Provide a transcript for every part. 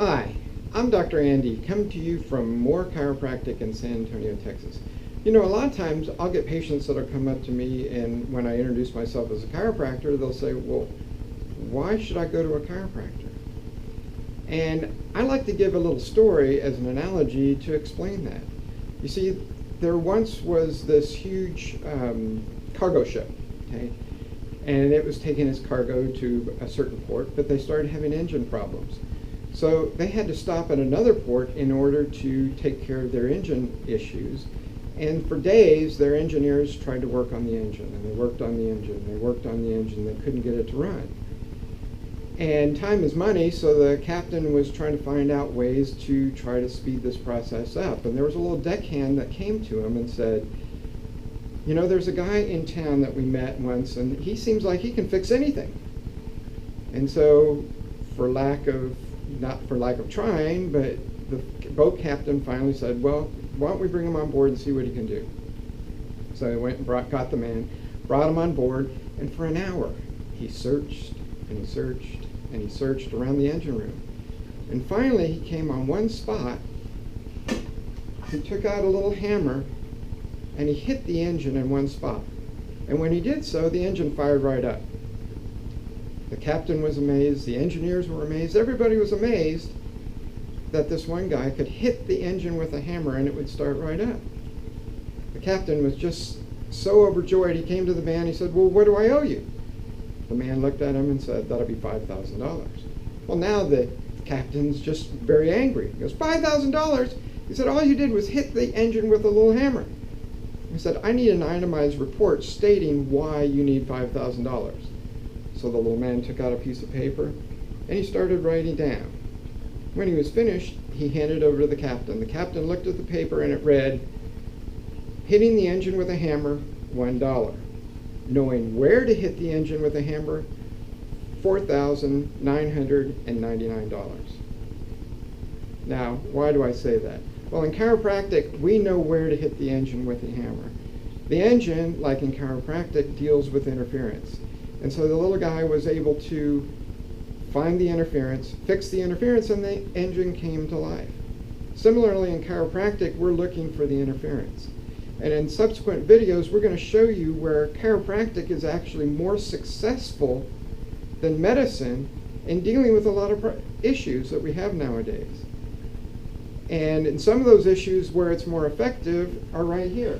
Hi, I'm Dr. Andy, coming to you from Moore Chiropractic in San Antonio, Texas. You know, a lot of times I'll get patients that'll come up to me, and when I introduce myself as a chiropractor, they'll say, well, why should I go to a chiropractor? And I like to give a little story as an analogy to explain that. You see, there once was this huge cargo ship, okay? And it was taking its cargo to a certain port, but they started having engine problems. So they had to stop at another port in order to take care of their engine issues. And for days, their engineers tried to work on the engine, and they worked on the engine, they worked on the engine, they couldn't get it to run. And time is money, so the captain was trying to find out ways to try to speed this process up. And there was a little deckhand that came to him and said, you know, there's a guy in town that we met once, and he seems like he can fix anything. And so, not for lack of trying, but the boat captain finally said, well, why don't we bring him on board and see what he can do? So he went and got the man, brought him on board, and for an hour he searched and he searched and he searched around the engine room. And finally he came on one spot. He took out a little hammer and he hit the engine in one spot. And when he did so, the engine fired right up. The captain was amazed, the engineers were amazed, everybody was amazed that this one guy could hit the engine with a hammer and it would start right up. The captain was just so overjoyed, he came to the man, he said, well, what do I owe you? The man looked at him and said, that'll be $5,000. Well, now the captain's just very angry. He goes, $5,000? He said, all you did was hit the engine with a little hammer. He said, I need an itemized report stating why you need $5,000. So the little man took out a piece of paper and he started writing down. When he was finished, he handed it over to the captain. The captain looked at the paper and it read, hitting the engine with a hammer, $1. Knowing where to hit the engine with a hammer, $4,999. Now, why do I say that? Well, in chiropractic, we know where to hit the engine with the hammer. The engine, like in chiropractic, deals with interference. And so the little guy was able to find the interference, fix the interference, and the engine came to life. Similarly, in chiropractic, we're looking for the interference. And in subsequent videos, we're going to show you where chiropractic is actually more successful than medicine in dealing with a lot of issues that we have nowadays. And in some of those issues where it's more effective are right here.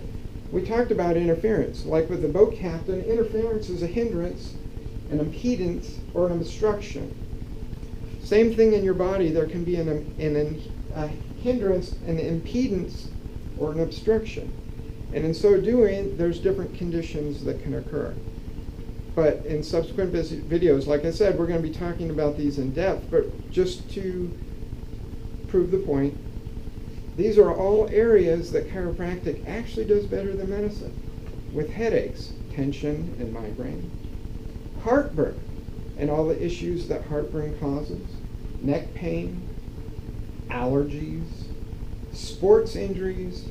We talked about interference. Like with the boat captain, interference is a hindrance, an impedance, or an obstruction. Same thing in your body. There can be a hindrance, an impedance, or an obstruction. And in so doing, there's different conditions that can occur. But in subsequent videos, like I said, we're going to be talking about these in depth, but just to prove the point, these are all areas that chiropractic actually does better than medicine. With headaches, tension, and migraine, heartburn, and all the issues that heartburn causes, neck pain, allergies, sports injuries,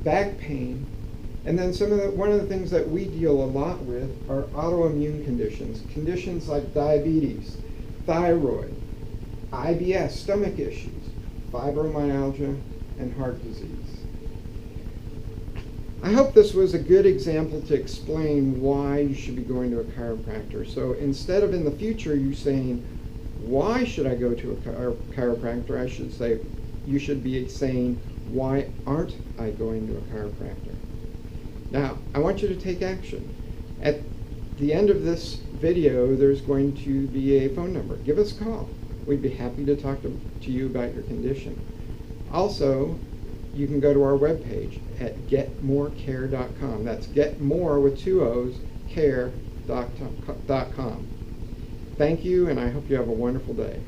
back pain, and then one of the things that we deal a lot with are autoimmune conditions like diabetes, thyroid, IBS, stomach issues, fibromyalgia, and heart disease. I hope this was a good example to explain why you should be going to a chiropractor. So instead of in the future you saying, why should I go to a chiropractor, I should say, you should be saying, why aren't I going to a chiropractor? Now, I want you to take action. At the end of this video, there's going to be a phone number. Give us a call. We'd be happy to talk to you about your condition. Also, you can go to our webpage at getmorecare.com. That's getmore with 2 O's, care.com. Thank you, and I hope you have a wonderful day.